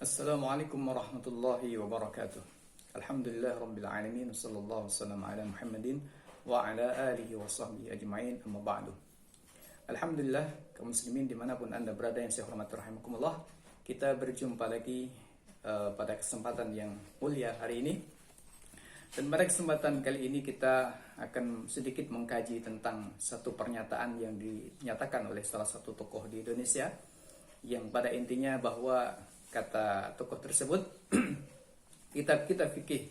Assalamualaikum warahmatullahi wabarakatuh. Alhamdulillah rabbil alamin, sallallahu wasallam ala Muhammadin wa ala alihi wa sahbihi ajma'in, amma ba'du. Alhamdulillah, kaum muslimin dimanapun anda berada yang saya hormati rahimakumullah, kita berjumpa lagi pada kesempatan yang mulia hari ini. Dan pada kesempatan kali ini kita akan sedikit mengkaji tentang satu pernyataan yang dinyatakan oleh salah satu tokoh di Indonesia, yang pada intinya bahwa kata tokoh tersebut, kitab-kitab fikih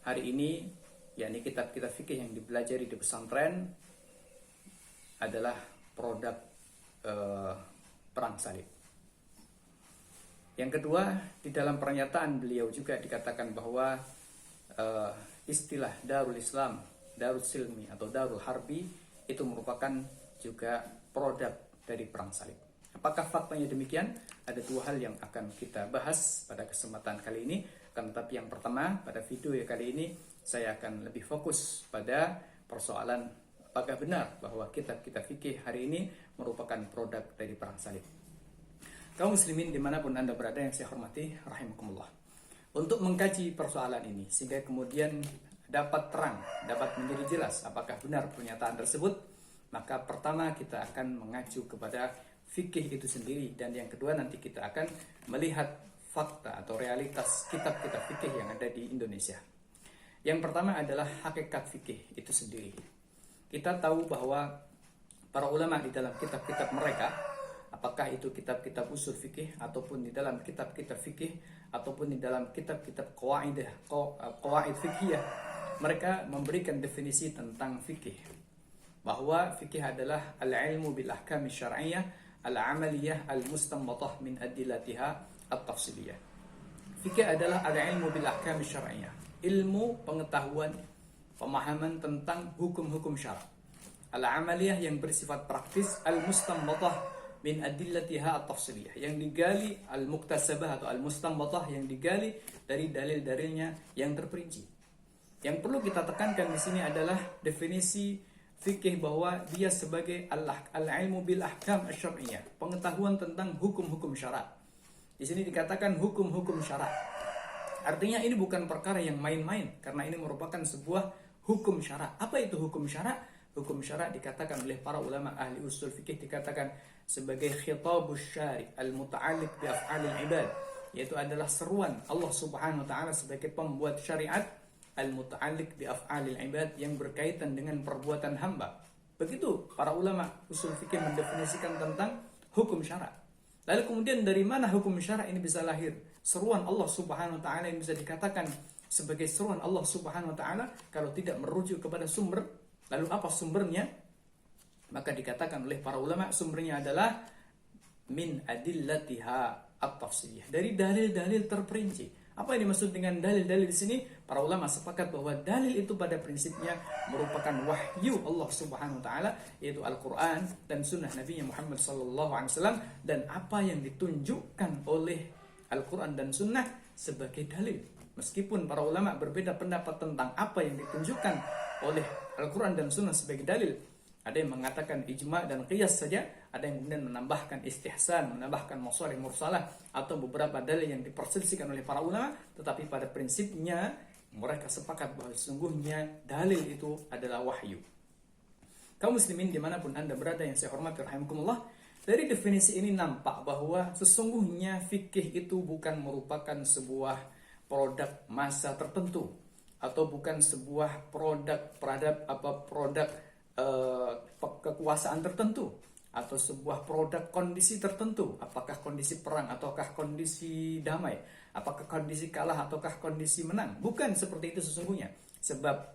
hari ini, yakni kitab-kitab fikih yang dipelajari di pesantren, adalah produk perang salib. Yang kedua, di dalam pernyataan beliau juga dikatakan bahwa istilah Darul Islam, Darul Silmi atau Darul Harbi itu merupakan juga produk dari perang salib. Apakah faktanya demikian? Ada dua hal yang akan kita bahas pada kesempatan kali ini. Tetapi yang pertama, pada video kali ini saya akan lebih fokus pada persoalan apakah benar bahwa kitab-kitab fikih hari ini merupakan produk dari perang salib. Kaum muslimin dimanapun anda berada yang saya hormati rahimakumullah, untuk mengkaji persoalan ini sehingga kemudian dapat terang, dapat menjadi jelas apakah benar pernyataan tersebut, maka pertama kita akan mengacu kepada fikih itu sendiri, dan yang kedua nanti kita akan melihat fakta atau realitas kitab-kitab fikih yang ada di Indonesia. Yang pertama adalah hakikat fikih itu sendiri. Kita tahu bahwa para ulama di dalam kitab-kitab mereka, apakah itu kitab-kitab usul fikih ataupun di dalam kitab-kitab fikih ataupun di dalam kitab-kitab qawaid fikih, mereka memberikan definisi tentang fikih, bahwa fikih adalah al-ilmu bil ahkam syar'iyyah al-amaliyah al-mustanbatah min adillatiha at-tafsiliyah. Fikih adalah al-ilmu bil ahkam syar'iyyah, ilmu pengetahuan, pemahaman tentang hukum-hukum syara'. Al-amaliyah yang bersifat praktis, al-mustanbatah min adillatiha at-tafsiliyah yang digali, al-muktasabah atau al-mustanbatah yang digali dari dalil-dalilnya yang terperinci. Yang perlu kita tekankan di sini adalah definisi fikih bahwa dia sebagai al-ilmu bil ahkam asy-syar'iyyah, pengetahuan tentang hukum-hukum syara'. Di sini dikatakan hukum-hukum syara'. Artinya ini bukan perkara yang main-main, karena ini merupakan sebuah hukum syara'. Apa itu hukum syara'? Hukum syara' dikatakan oleh para ulama ahli usul fikih dikatakan sebagai khitabus syari' al-muta'alliq bi af'alil ibad, yaitu adalah seruan Allah Subhanahu wa taala sebagai pembuat syariat, al-muta'alliq bi af'alil ibad, yang berkaitan dengan perbuatan hamba. Begitu para ulama usul fikih mendefinisikan tentang hukum syara'. Lalu kemudian dari mana hukum syara' ini bisa lahir? Seruan Allah Subhanahu wa taala yang bisa dikatakan sebagai seruan Allah Subhanahu wa taala kalau tidak merujuk kepada sumber. Lalu apa sumbernya? Maka dikatakan oleh para ulama sumbernya adalah min adillatiha at-tafsiliyah, dari dalil-dalil terperinci. Apa yang dimaksud dengan dalil-dalil di sini? Para ulama sepakat bahwa dalil itu pada prinsipnya merupakan wahyu Allah Subhanahu wa taala, yaitu Al-Qur'an dan sunnah Nabi Muhammad sallallahu alaihi wasallam, dan apa yang ditunjukkan oleh Al-Qur'an dan sunnah sebagai dalil. Meskipun para ulama berbeda pendapat tentang apa yang ditunjukkan oleh Al-Qur'an dan sunnah sebagai dalil. Ada yang mengatakan ijma' dan qiyas saja, ada yang kemudian menambahkan istihsan, menambahkan masalih mursalah atau beberapa dalil yang diperselisihkan oleh para ulama, tetapi pada prinsipnya mereka sepakat bahwa sesungguhnya dalil itu adalah wahyu. Kaum muslimin dimanapun anda berada yang saya hormati rahimakumullah, dari definisi ini nampak bahwa sesungguhnya fikih itu bukan merupakan sebuah produk masa tertentu, atau bukan sebuah produk kekuasaan tertentu, atau sebuah produk kondisi tertentu, apakah kondisi perang ataukah kondisi damai, apakah kondisi kalah ataukah kondisi menang. Bukan seperti itu sesungguhnya, sebab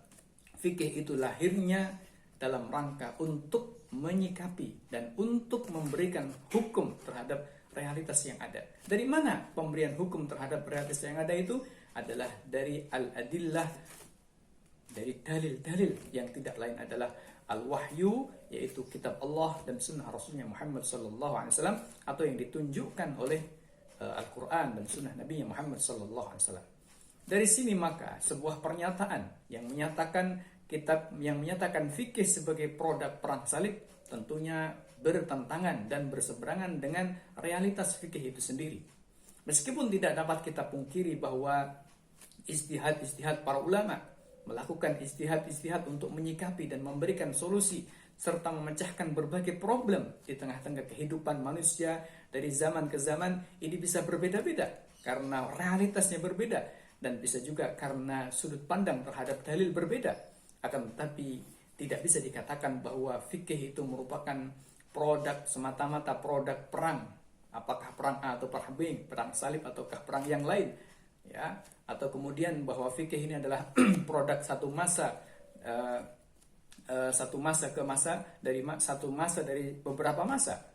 fikih itu lahirnya dalam rangka untuk menyikapi dan untuk memberikan hukum terhadap realitas yang ada. Dari mana pemberian hukum terhadap realitas yang ada itu? Adalah dari al-adillah, dari dalil-dalil yang tidak lain adalah al-wahyu, yaitu kitab Allah dan sunnah Rasulnya Muhammad sallallahu alaihi wasallam, atau yang ditunjukkan oleh Al-Quran dan sunnah Nabi Muhammad sallallahu alaihi wasallam. Dari sini maka sebuah pernyataan yang menyatakan fikih sebagai produk perang salib tentunya bertentangan dan berseberangan dengan realitas fikih itu sendiri. Meskipun tidak dapat kita pungkiri bahwa istihad-istihad para ulama, melakukan istihad-istihad untuk menyikapi dan memberikan solusi serta memecahkan berbagai problem di tengah-tengah kehidupan manusia dari zaman ke zaman, ini bisa berbeda-beda karena realitasnya berbeda dan bisa juga karena sudut pandang terhadap dalil berbeda. Akan tetapi tidak bisa dikatakan bahwa fikih itu merupakan produk semata-mata produk perang, apakah perang A atau perang B, perang salib ataukah perang yang lain, ya, atau kemudian bahwa fikih ini adalah produk satu masa satu masa dari beberapa masa,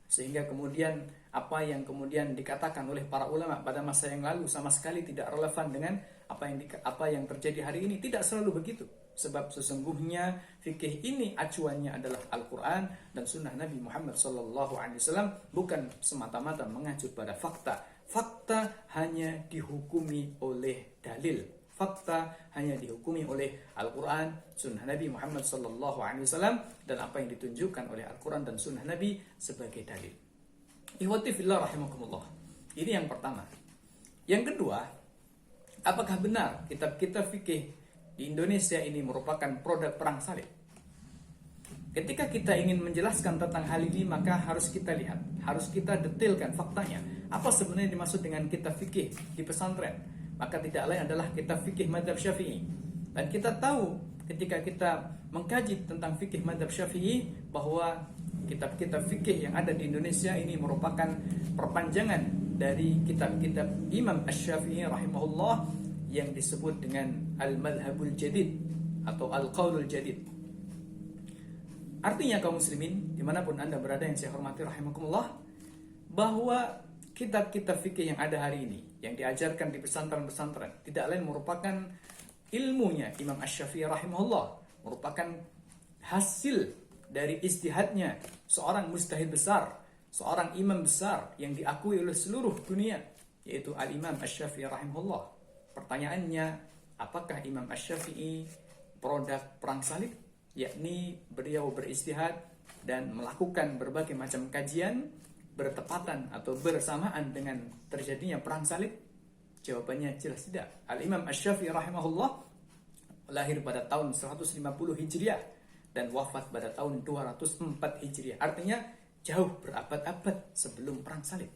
sehingga kemudian apa yang kemudian dikatakan oleh para ulama pada masa yang lalu sama sekali tidak relevan dengan apa yang terjadi hari ini. Tidak selalu begitu, sebab sesungguhnya fikih ini acuannya adalah Al-Quran dan Sunnah Nabi Muhammad SAW, bukan semata-mata mengacu pada fakta. Fakta hanya dihukumi oleh dalil. Fakta hanya dihukumi oleh Al-Quran, Sunnah Nabi Muhammad SAW, dan apa yang ditunjukkan oleh Al-Quran dan Sunnah Nabi sebagai dalil. Ikhwati fillah rahimakumullah. Ini yang pertama. Yang kedua, apakah benar kitab-kitab fikih di Indonesia ini merupakan produk perang salib? Ketika kita ingin menjelaskan tentang hal ini, maka harus kita lihat, harus kita detailkan faktanya. Apa sebenarnya dimaksud dengan kitab fikih di pesantren? Maka tidak lain adalah kitab fikih mazhab Syafi'i. Dan kita tahu ketika kita mengkaji tentang fikih mazhab Syafi'i bahwa kitab-kitab fikih yang ada di Indonesia ini merupakan perpanjangan dari kitab-kitab Imam Asy-Syafi'i rahimahullah yang disebut dengan Al-Madhabul Jadid atau Al-Qaulul Jadid. Artinya kaum muslimin dimanapun anda berada yang saya hormati rahimakumullah, bahwa kitab-kitab fikih yang ada hari ini yang diajarkan di pesantren-pesantren tidak lain merupakan ilmunya Imam Asy-Syafi'i rahimahullah, merupakan hasil dari ijtihadnya seorang mujtahid besar, seorang imam besar yang diakui oleh seluruh dunia, yaitu Al-Imam Asy-Syafi'i rahimahullah. Pertanyaannya, apakah Imam Asy-Syafi'i produk perang salib? Yakni beliau berijtihad dan melakukan berbagai macam kajian bertepatan atau bersamaan dengan terjadinya perang salib? Jawabannya jelas tidak. Al-Imam Asy-Syafi'i rahimahullah lahir pada tahun 150 Hijriah dan wafat pada tahun 204 Hijriah. Artinya jauh berabad-abad sebelum perang salib.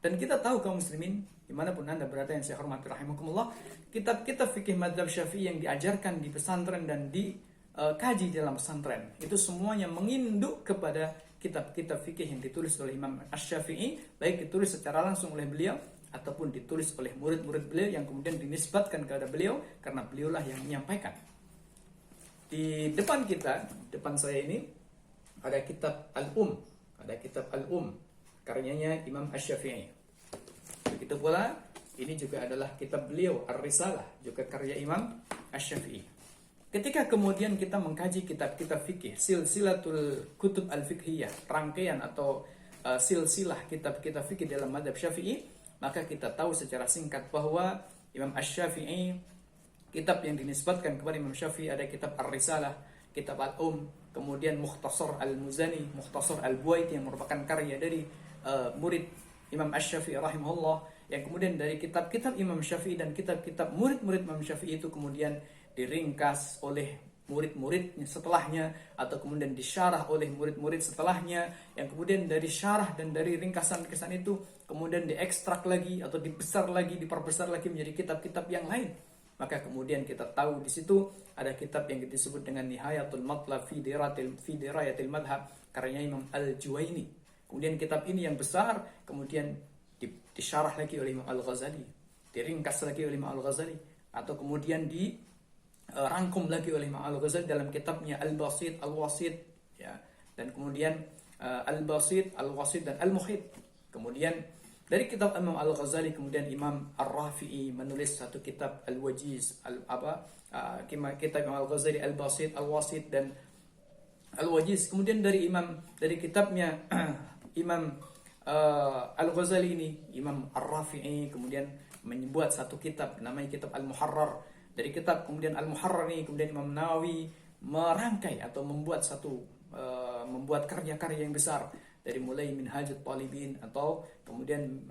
Dan kita tahu kaum muslimin dimanapun anda berada yang saya hormati rahimakumullah, kitab-kitab fikih mazhab Syafi'i yang diajarkan di pesantren dan dikaji dalam pesantren itu semuanya menginduk kepada kitab-kitab fikih yang ditulis oleh Imam Asy-Syafi'i, baik ditulis secara langsung oleh beliau ataupun ditulis oleh murid-murid beliau yang kemudian dinisbatkan kepada beliau karena beliaulah yang menyampaikan. Di depan saya ini ada kitab Al-Um, karyanya Imam Asy-Syafi'i. Begitu pula ini juga adalah kitab beliau Ar-Risalah, juga karya Imam Asy-Syafi'i. Ketika kemudian kita mengkaji kitab-kitab fikih, silsilatul kutub al-fiqhiyah, rangkaian atau silsilah kitab-kitab fikih dalam mazhab Syafi'i, maka kita tahu secara singkat bahwa Imam Asy-Syafi'i, kitab yang dinisbatkan kepada Imam Syafi'i ada kitab Ar-Risalah, kitab Al-Um, kemudian Mukhtasar Al-Muzani, Mukhtasar Al-Buaiti yang merupakan karya dari murid Imam Asy-Syafi'i rahimahullah, yang kemudian dari kitab-kitab Imam Syafi'i dan kitab-kitab murid-murid Imam Syafi'i itu kemudian diringkas oleh murid-muridnya setelahnya atau kemudian disyarah oleh murid-murid setelahnya, yang kemudian dari syarah dan dari ringkasan-ringkasan itu kemudian diekstrak lagi atau diperbesar lagi menjadi kitab-kitab yang lain. Maka kemudian kita tahu di situ ada kitab yang disebut dengan Nihayatul Matlab fi Dirayatil Madhab karya Imam Al-Juwaini. Kemudian kitab ini yang besar kemudian disyarah lagi oleh Imam Al-Ghazali, diringkas lagi oleh Imam Al-Ghazali, atau kemudian dirangkum lagi oleh Imam Al-Ghazali dalam kitabnya Al-Basit, Al-Wasit, ya. Dan kemudian Al-Basit, Al-Wasit dan Al-Muhit. Kemudian dari kitab Imam Al-Ghazali kemudian Imam Ar-Rafi'i menulis satu kitab Al-Wajiz, kitab Imam Al-Ghazali Al-Basit, Al-Wasit dan Al-Wajiz. Kemudian dari kitabnya Imam Al-Ghazali ini, Imam Ar-Rafi'i kemudian membuat satu kitab namanya kitab Al-Muharrar. Dari kitab kemudian Al-Muharrar ini kemudian Imam Nawawi merangkai atau membuat karya-karya yang besar, dari mulai Minhajut Talibin atau kemudian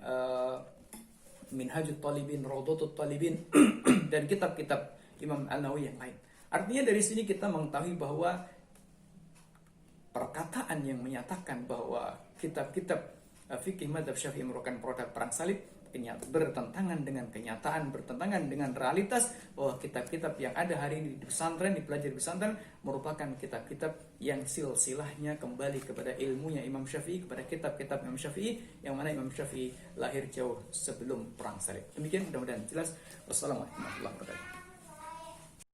Minhajut Talibin, Rawdatut Talibin, dan kitab-kitab Imam An-Nawawi yang lain. Artinya dari sini kita mengetahui bahwa perkataan yang menyatakan bahwa kitab-kitab fikih madzhab Syafi'i merupakan produk perang salib bertentangan dengan kenyataan, bertentangan dengan realitas bahwa kitab-kitab yang ada hari ini di pesantren, dipelajari di pesantren merupakan kitab-kitab yang silsilahnya kembali kepada ilmunya Imam Syafi'i, kepada kitab-kitab Imam Syafi'i, yang mana Imam Syafi'i lahir jauh sebelum perang salib. Demikian, mudah-mudahan jelas. Wassalamualaikum warahmatullahi wabarakatuh.